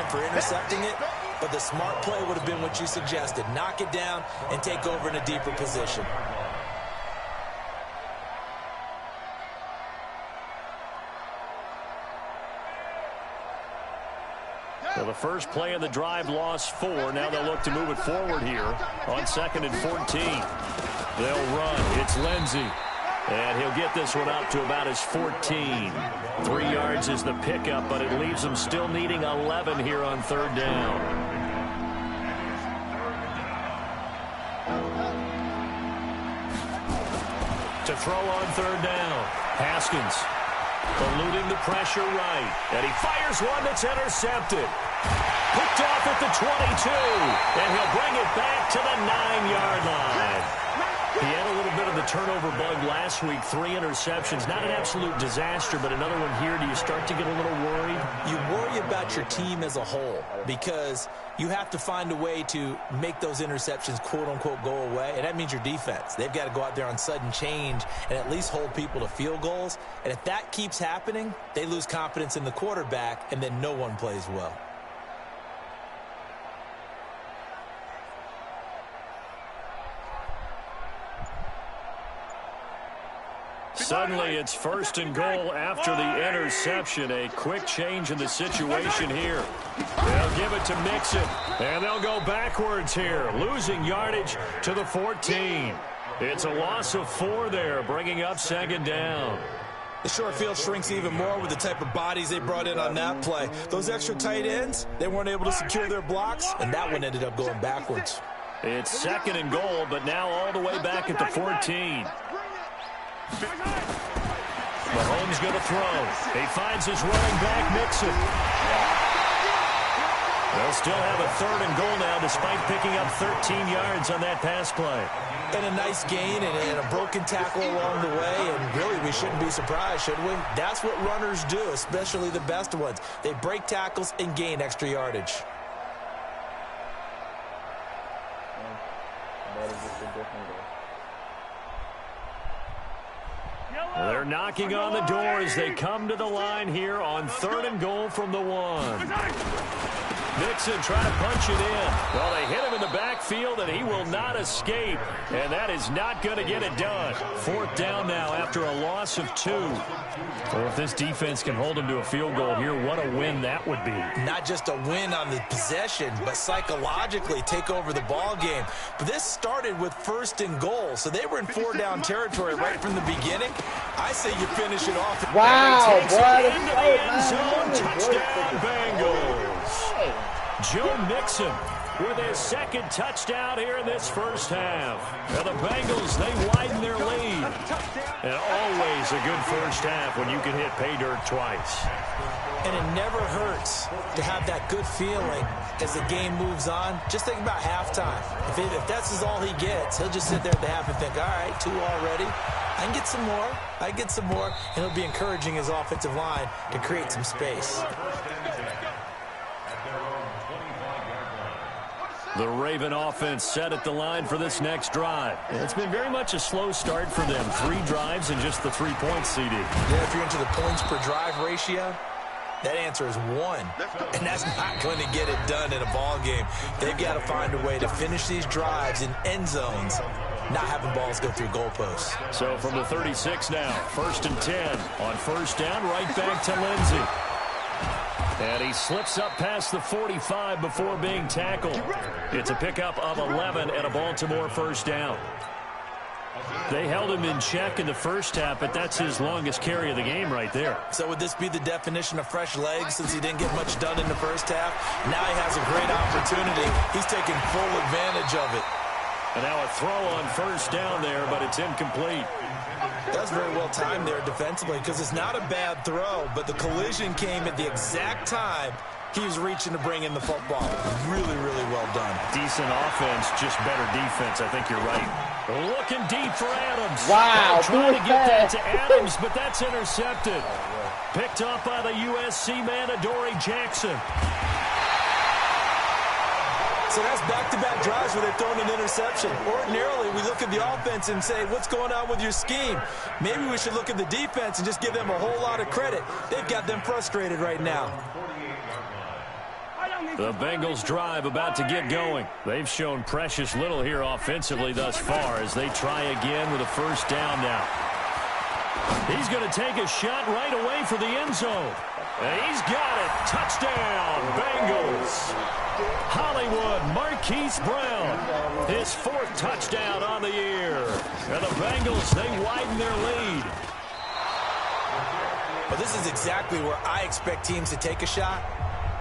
for intercepting it, but the smart play would have been what you suggested. Knock it down and take over in a deeper position. So the first play of the drive lost 4. Now they'll look to move it forward here on 2nd and 14. They'll run. It's Lindsey. And he'll get this one up to about his 14. 3 yards is the pickup, but it leaves them still needing 11 here on 3rd down. To throw on 3rd down. Haskins eluding the pressure right. And he fires one that's intercepted. Picked off at the 22. And he'll bring it back to the 9-yard line. He had a little bit of the turnover bug last week. 3 interceptions. Not an absolute disaster, but another one here. Do you start to get a little worried? You worry about your team as a whole because you have to find a way to make those interceptions, quote-unquote, go away, and that means your defense. They've got to go out there on sudden change and at least hold people to field goals. And if that keeps happening, they lose confidence in the quarterback, and then no one plays well. Suddenly, it's 1st and goal after the interception. A quick change in the situation here. They'll give it to Mixon, and they'll go backwards here, losing yardage to the 14. It's a loss of 4 there, bringing up 2nd down. The short field shrinks even more with the type of bodies they brought in on that play. Those extra tight ends, they weren't able to secure their blocks, and that one ended up going backwards. It's 2nd and goal, but now all the way back at the 14. Mahomes going to throw. He finds his running back, Mixon. They'll still have a 3rd and goal now despite picking up 13 yards on that pass play. And a nice gain and a broken tackle along the way, and really we shouldn't be surprised, should we? That's what runners do, especially the best ones. They break tackles and gain extra yardage. Well, they're knocking on the door as they come to the line here on 3rd and goal from the 1. Mixon trying to punch it in. Well, they hit him in the backfield, and he will not escape. And that is not going to get it done. 4th down now after a loss of 2. Well, if this defense can hold him to a field goal here, what a win that would be. Not just a win on the possession, but psychologically take over the ball game. But this started with 1st and goal, so they were in 4-down territory right from the beginning. I say you finish it off. Wow, boy. Into the end zone. Touchdown, Bengals. Joe Mixon with his 2nd touchdown here in this 1st half. Now the Bengals, they widen their lead. And always a good 1st half when you can hit pay dirt twice. And it never hurts to have that good feeling as the game moves on. Just think about halftime. If that's all he gets, he'll just sit there at the half and think, all right, 2 already. I can get some more. I get some more. And he'll be encouraging his offensive line to create some space. The Raven offense set at the line for this next drive. It's been very much a slow start for them. 3 drives and just the 3 points, CD. Yeah, if you're into the points per drive ratio, that answer is 1. And that's not going to get it done in a ball game. They've got to find a way to finish these drives in end zones, not having balls go through goalposts. So from the 36 now, 1st and 10. On 1st down, right back to Lindsey. And he slips up past the 45 before being tackled. It's a pickup of 11 and a Baltimore 1st down. They held him in check in the 1st half, but that's his longest carry of the game right there. So would this be the definition of fresh legs since he didn't get much done in the 1st half? Now he has a great opportunity. He's taking full advantage of it. And now a throw on 1st down there, but it's incomplete. That's very well timed there defensively because it's not a bad throw, but the collision came at the exact time he was reaching to bring in the football. Really, really well done. Decent offense, just better defense. I think you're right. Looking deep for Adams. Wow. Trying to get that to Adams, but that's intercepted. Picked up by the USC man, Adoree Jackson. So that's back-to-back drives where they've thrown an interception. Ordinarily, we look at the offense and say, what's going on with your scheme? Maybe we should look at the defense and just give them a whole lot of credit. They've got them frustrated right now. The Bengals drive about to get going. They've shown precious little here offensively thus far as they try again with a first down now. He's going to take a shot right away for the end zone. And he's got it. Touchdown, Bengals. Hollywood Marquise Brown, his 4th touchdown on the year. And the Bengals, they widen their lead. Well, this is exactly where I expect teams to take a shot.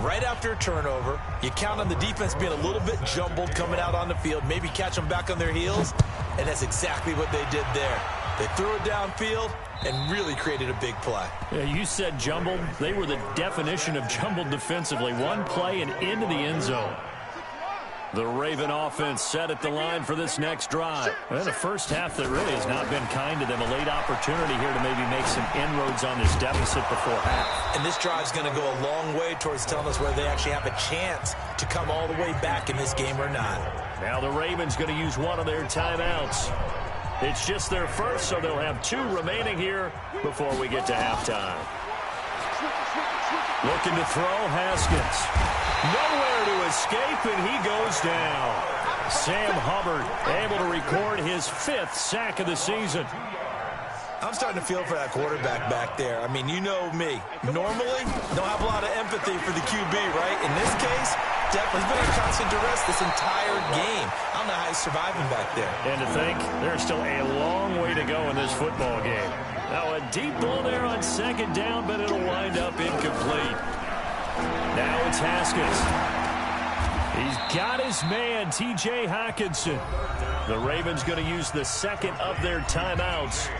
Right after a turnover, you count on the defense being a little bit jumbled coming out on the field, maybe catch them back on their heels, and that's exactly what they did there. They threw it downfield and really created a big play. Yeah, you said jumbled. They were the definition of jumbled defensively. One play and into the end zone. The Raven offense set at the line for this next drive. And a first half that really has not been kind to them. A late opportunity here to maybe make some inroads on this deficit before half. And this drive's going to go a long way towards telling us whether they actually have a chance to come all the way back in this game or not. Now the Ravens going to use one of their timeouts. It's just their first, so they'll have 2 remaining here before we get to halftime. Looking to throw, Haskins. Nowhere to escape, and he goes down. Sam Hubbard able to record his 5th sack of the season. I'm starting to feel for that quarterback back there. I mean, you know me. Normally, don't have a lot of empathy for the QB, right? In this case, definitely been a constant duress this entire game. I don't know how he's surviving back there. And to think, there's still a long way to go in this football game. Now a deep ball there on 2nd down, but it'll wind up incomplete. Now it's Haskins. He's got his man, T.J. Hockenson. The Ravens going to use the 2nd of their timeouts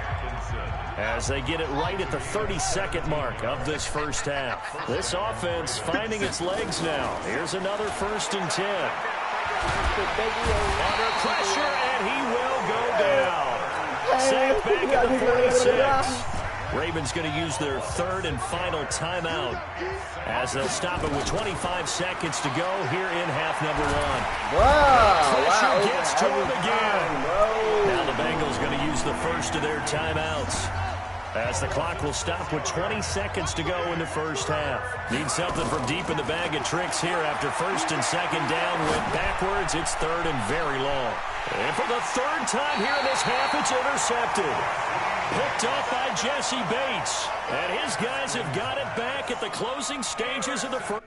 as they get it right at the 32nd mark of this first half. This offense finding its legs now. Here's another 1st and 10. Under pressure, and he will go down. Sacked back at the 46. Ravens going to use their 3rd and final timeout as they'll stop it with 25 seconds to go here in half number 1. Pressure gets to him again. Now the Bengals going to use the 1st of their timeouts as the clock will stop with 20 seconds to go in the first half. Need something from deep in the bag of tricks here after 1st and 2nd down. Went backwards. It's 3rd and very long. And for the 3rd time here in this half, it's intercepted. Picked up by Jesse Bates. And his guys have got it back at the closing stages of the first.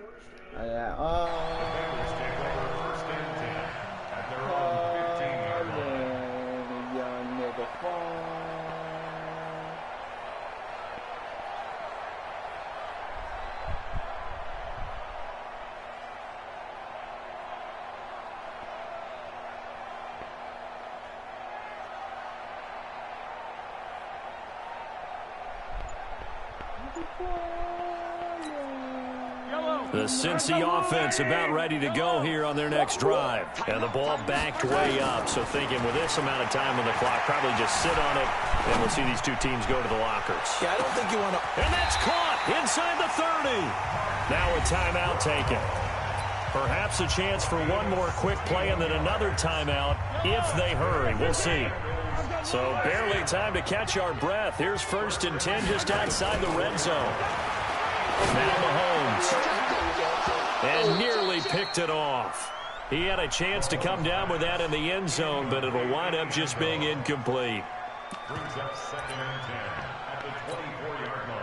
The Cincy offense about ready to go here on their next drive. And the ball backed way up. So thinking with this amount of time on the clock, probably just sit on it, and we'll see these 2 teams go to the lockers. Yeah, I don't think you want to. And that's caught inside the 30. Now a timeout taken. Perhaps a chance for one more quick play and then another timeout if they hurry. We'll see. So barely time to catch our breath. Here's 1st and 10 just outside the red zone. Now Mahomes. And nearly picked it off. He had a chance to come down with that in the end zone, but it'll wind up just being incomplete.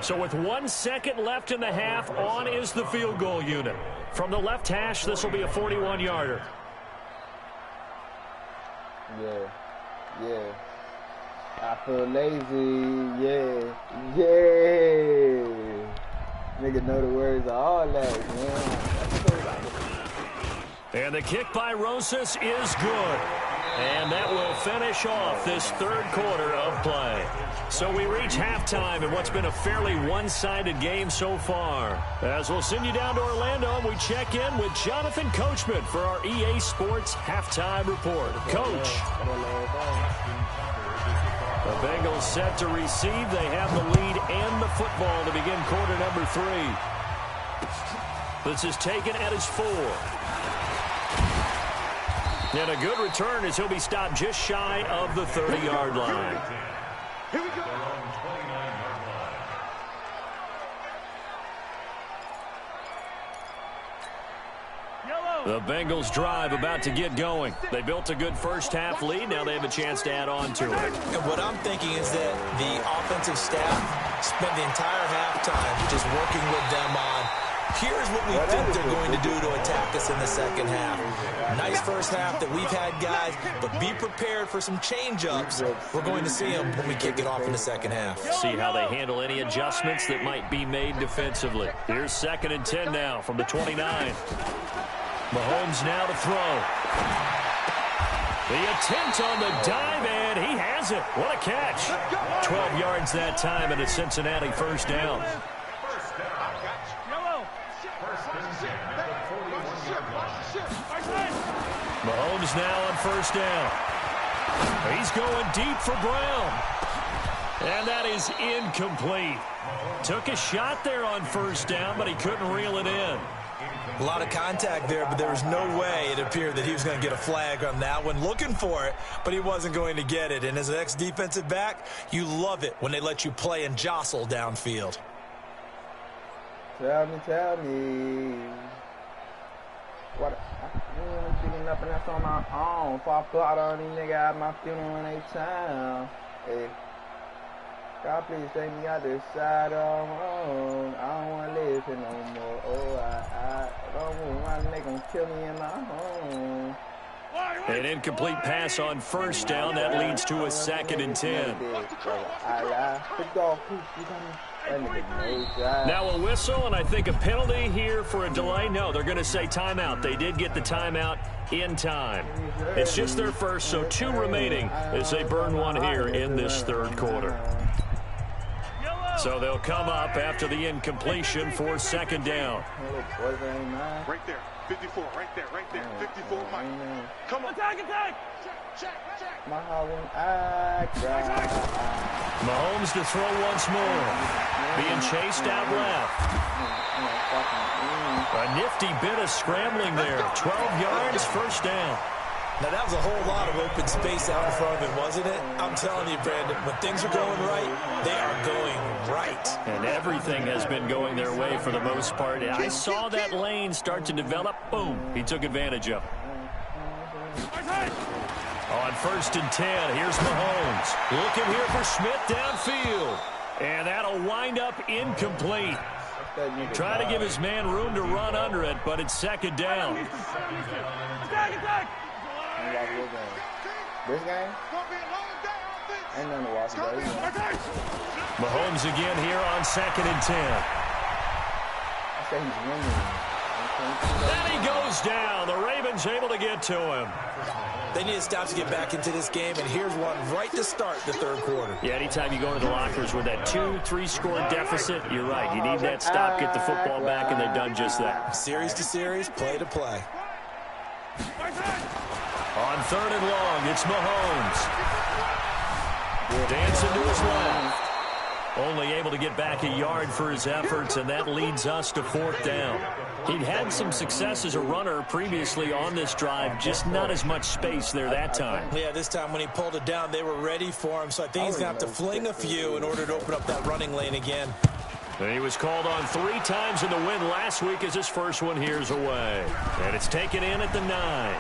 So with 1 second left in the half, on is the field goal unit. From the left hash, this will be a 41-yarder. Yeah. I feel lazy. Yeah. Nigga know the words of all that, man. And the kick by Rosas is good. And that will finish off this 3rd quarter of play. So we reach halftime in what's been a fairly one-sided game so far. As we'll send you down to Orlando, and we check in with Jonathan Coachman for our EA Sports Halftime Report. Coach. The Bengals set to receive. They have the lead and the football to begin quarter number 3. This is taken at his 4. And a good return as he'll be stopped just shy of the 30-yard line. Here we go. The Bengals drive about to get going. They built a good first-half lead. Now they have a chance to add on to it. And what I'm thinking is that the offensive staff spent the entire halftime just working with them on, here's what we think they're going to do to attack us in the second half. Nice first half that we've had, guys, but be prepared for some change-ups. We're going to see them when we kick it off in the second half. See how they handle any adjustments that might be made defensively. Here's 2nd and 10 now from the 29. Mahomes now to throw. The attempt on the dive, and he has it. What a catch. 12 yards that time, and a Cincinnati first down. Mahomes now on first down. He's going deep for Brown. And that is incomplete. Took a shot there on first down, but he couldn't reel it in. A lot of contact there, but there was no way it appeared that he was going to get a flag on that one. Looking for it, but he wasn't going to get it. And as an ex-defensive back, you love it when they let you play and jostle downfield. Tell me. What? I'm picking up and that's on my own. If I plot on these niggas out my funeral in they town. Hey. God, please take me out this side of my own. I don't want to live here no more. Oh, I don't want to make them kill me in my home. An incomplete pass on first down. That leads to a 2nd and 10. Now a whistle, and I think a penalty here for a delay. No, they're going to say timeout. They did get the timeout in time. It's just their first, so 2 remaining as they burn one here in this third quarter. So they'll come up after the incompletion for 2nd down. Right there, 54, right there, 54, Mike. Come on. Attack. Check. Mahomes to throw once more. Being chased out left. A nifty bit of scrambling there. 12 yards, first down. Now, that was a whole lot of open space out in front of him, wasn't it? I'm telling you, Brandon, when things are going right, they are going right. And everything has been going their way for the most part. I saw that lane start to develop. Boom. He took advantage of it. On 1st and 10, here's Mahomes. Looking here for Smith downfield. And that'll wind up incomplete. Trying to give his man room to run under it, but it's 2nd down. This game? Ain't nothing to watch about it. Mahomes again here on 2nd and 10. I say he's winning. Then he goes down. The Ravens able to get to him. They need to stop to get back into this game, and here's one right to start the third quarter. Yeah, anytime you go into the lockers with that 2-3 score deficit, you're right. You need that stop, get the football back, and they've done just that. Series to series, play to play. On 3rd and long, it's Mahomes. Dancing to his left. Only able to get back a yard for his efforts, and that leads us to 4th down. He'd had some success as a runner previously on this drive, just not as much space there that time. Yeah, this time when he pulled it down, they were ready for him, so I think he's going to have to fling a few in order to open up that running lane again. And he was called on 3 times in the win last week as his first one here's away. And it's taken in at the 9.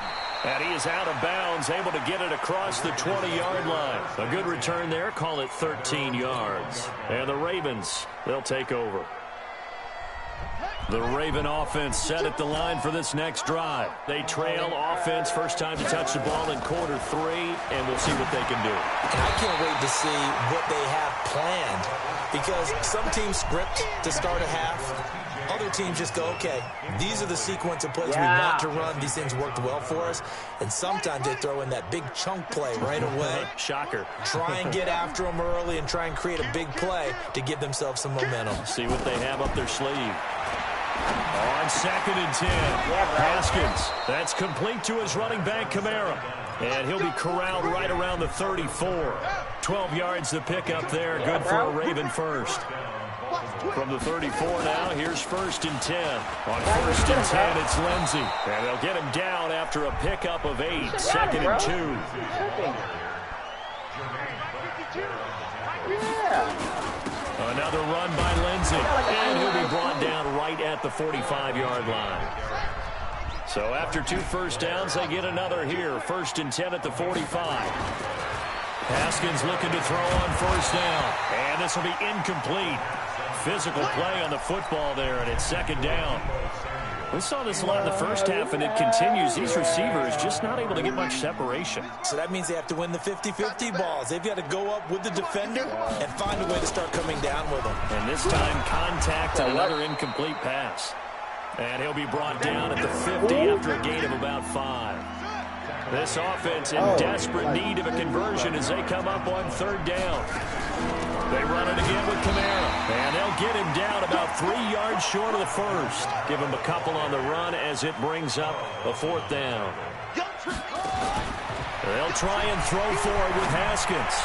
And he is out of bounds, able to get it across the 20-yard line. A good return there, call it 13 yards. And the Ravens, they'll take over. The Raven offense set at the line for this next drive. They trail offense, first time to touch the ball in quarter 3, and we'll see what they can do. And I can't wait to see what they have planned, because some teams script to start a half. Other teams just go, okay, these are the sequence of plays we want to run. These things worked well for us. And sometimes they throw in that big chunk play right away. Shocker. Try and get after them early and try and create a big play to give themselves some momentum. See what they have up their sleeve. On 2nd and 10, Haskins. That's complete to his running back, Kamara. And he'll be corralled right around the 34. 12 yards to pick up there. Good for a Raven first. From the 34 now, here's 1st and 10. On 1st and 10, it's Lindsey. And they'll get him down after a pickup of 8. 2nd and 2. Another run by Lindsey. And he'll be brought down right at the 45-yard line. So after 2 first downs, they get another here. 1st and 10 at the 45. Haskins looking to throw on 1st down. And this will be incomplete. Physical play on the football there, and it's 2nd down. We saw this a lot in the first half, and it continues. These receivers just not able to get much separation. So that means they have to win the 50-50 balls. They've got to go up with the defender and find a way to start coming down with them. And this time, contact and another incomplete pass. And he'll be brought down at the 50 after a gain of about 5. This offense in desperate need of a conversion as they come up on 3rd down. They run it again with Kamara. And they'll get him down about 3 yards short of the 1st. Give him a couple on the run as it brings up a 4th down. They'll try and throw for it with Haskins.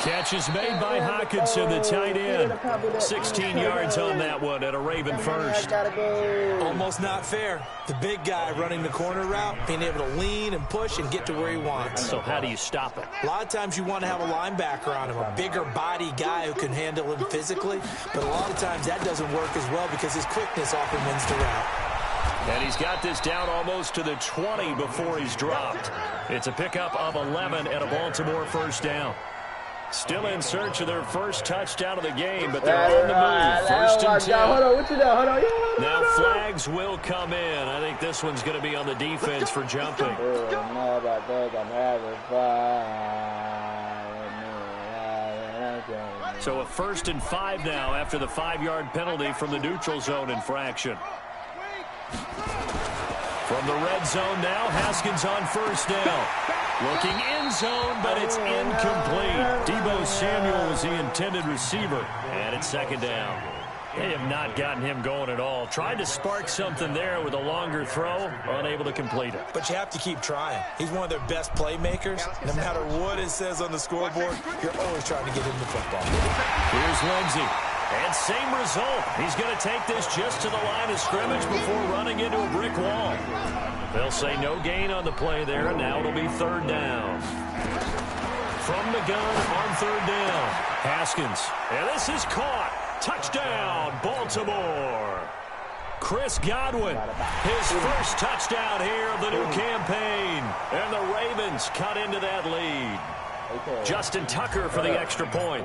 Catch is made by Hawkinson, the tight end. 16 yards on that one and a Raven first. Almost not fair. The big guy running the corner route, being able to lean and push and get to where he wants. So how do you stop it? A lot of times you want to have a linebacker on him, a bigger body guy who can handle him physically. But a lot of times that doesn't work as well because his quickness often wins the route. And he's got this down almost to the 20 before he's dropped. It's a pickup of 11 and a Baltimore 1st down. Still in search of their first touchdown of the game, but they're on the move. 1st and 10. Hold on, what you doing? Hold on. Now flags will come in. I think this one's going to be on the defense for jumping. So a 1st and 5 now after the 5-yard penalty from the neutral zone infraction. From the red zone now, Haskins on 1st down. Looking in zone, but it's incomplete. Deebo Samuel was the intended receiver, and it's 2nd down. They have not gotten him going at all. Tried to spark something there with a longer throw, unable to complete it. But you have to keep trying. He's one of their best playmakers. No matter what it says on the scoreboard, you're always trying to get him the football. Here's Lindsey. And same result. He's going to take this just to the line of scrimmage before running into a brick wall. They'll say no gain on the play there, and now it'll be 3rd down. From the gun on 3rd down, Haskins. And this is caught. Touchdown, Baltimore. Chris Godwin, his first touchdown here of the new campaign. And the Ravens cut into that lead. Justin Tucker for the extra point.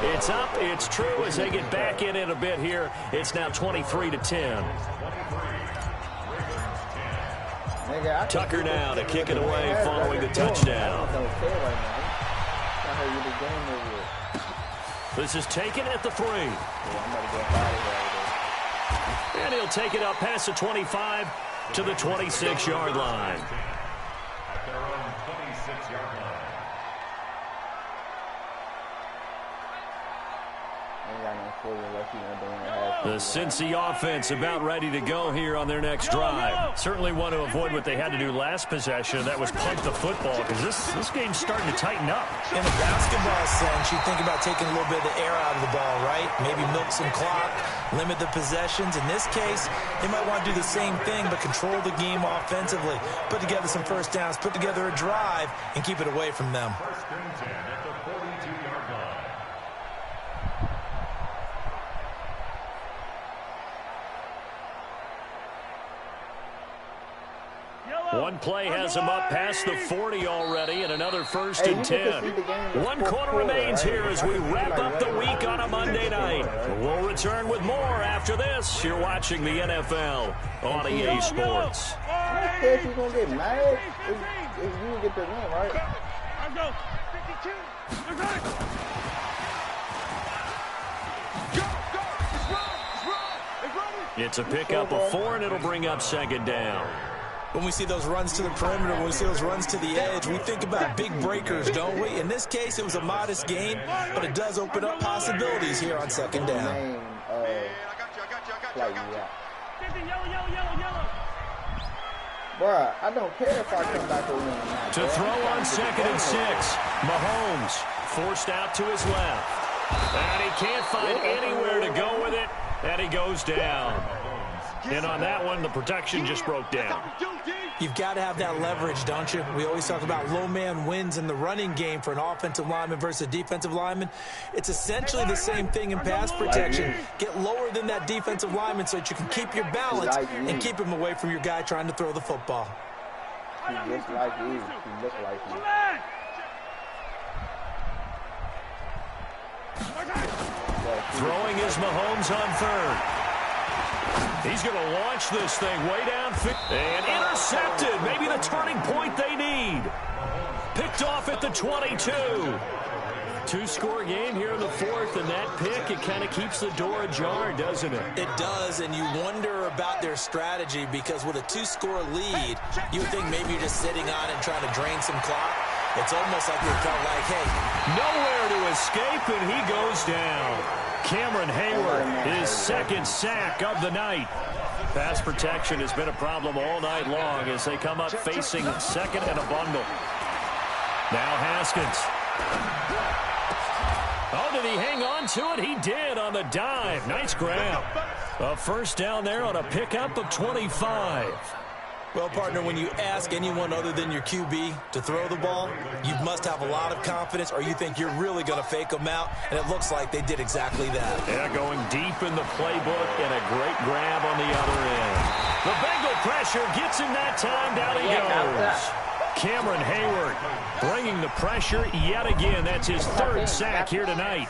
It's up, it's true, as they get back in it a bit here. It's now 23-10. Tucker now to kick it away following the touchdown. This is taken at the 3. And he'll take it up past the 25 to the 26-yard line. The Cincy offense about ready to go here on their next drive. Certainly want to avoid what they had to do last possession. That was pump the football because this game's starting to tighten up. In a basketball sense, you think about taking a little bit of the air out of the ball, right? Maybe milk some clock, limit the possessions. In this case, they might want to do the same thing but control the game offensively. Put together some first downs, put together a drive, and keep it away from them. One play has him up past the 40 already, and another 1st and 10. 1 quarter remains here as we wrap up the week on a Monday night. We'll return with more after this. You're watching the NFL on EA Sports. If you're going to get mad, if you get the win, right? Let's go. 52. Let's run. Go. It's a pickup of 4, and it'll bring up 2nd down. When we see those runs to the perimeter, when we see those runs to the edge, we think about big breakers, don't we? In this case, it was a modest gain, but it does open up possibilities here on 2nd down. Bruh, I don't care if I come back with one. To throw on 2nd and 6, Mahomes forced out to his left. And he can't find anywhere to go with it, and he goes down. And on that one, the protection just broke down. You've got to have that leverage, don't you? We always talk about low man wins in the running game for an offensive lineman versus a defensive lineman. It's essentially the same thing in pass protection. Get lower than that defensive lineman so that you can keep your balance and keep him away from your guy trying to throw the football. He looks like you. He looks like you. Throwing is Mahomes on third. He's going to launch this thing way downfield. And intercepted. Maybe the turning point they need. Picked off at the 22. Two-score game here in the fourth, and that pick, it kind of keeps the door ajar, doesn't it? It does, and you wonder about their strategy because with a two-score lead, you would think maybe you're just sitting on and trying to drain some clock. It's almost like they felt like, hey, nowhere to escape, and he goes down. Cameron Hayward, his second sack of the night. Pass protection has been a problem all night long as they come up facing second and a bundle. Now Haskins. Oh, did he hang on to it? He did on the dive. Nice grab. A first down there on a pickup of 25. Well, partner, when you ask anyone other than your QB to throw the ball, you must have a lot of confidence or you think you're really going to fake them out, and it looks like they did exactly that. Yeah, going deep in the playbook and a great grab on the other end. The Bengal pressure gets him that time. Down he goes. Cameron Hayward bringing the pressure yet again. That's his third sack here tonight.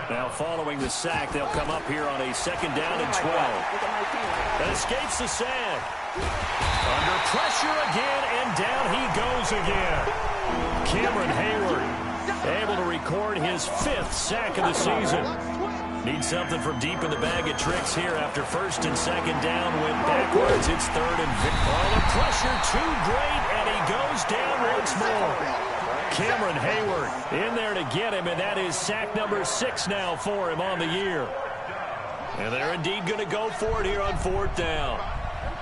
Now following the sack, they'll come up here on a second down and 12. That escapes the sack. Under pressure again, and down he goes again. Cameron Hayward able to record his fifth sack of the season. Needs something from deep in the bag of tricks here after first and second down. Went backwards. It's third and all the pressure too great, and he goes down once more. Cameron Hayward in there to get him, and that is sack number 6 now for him on the year. And they're indeed going to go for it here on fourth down.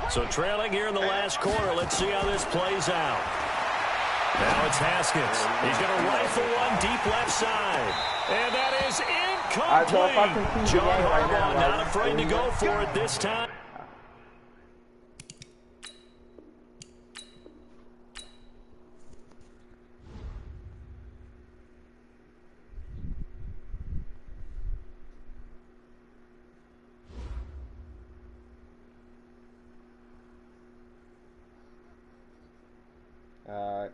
So trailing here in the last quarter. Let's see how this plays out. Now it's Haskins. He's going to rifle one deep left side. And that is incomplete. John Harbaugh not afraid to go for it this time. All right.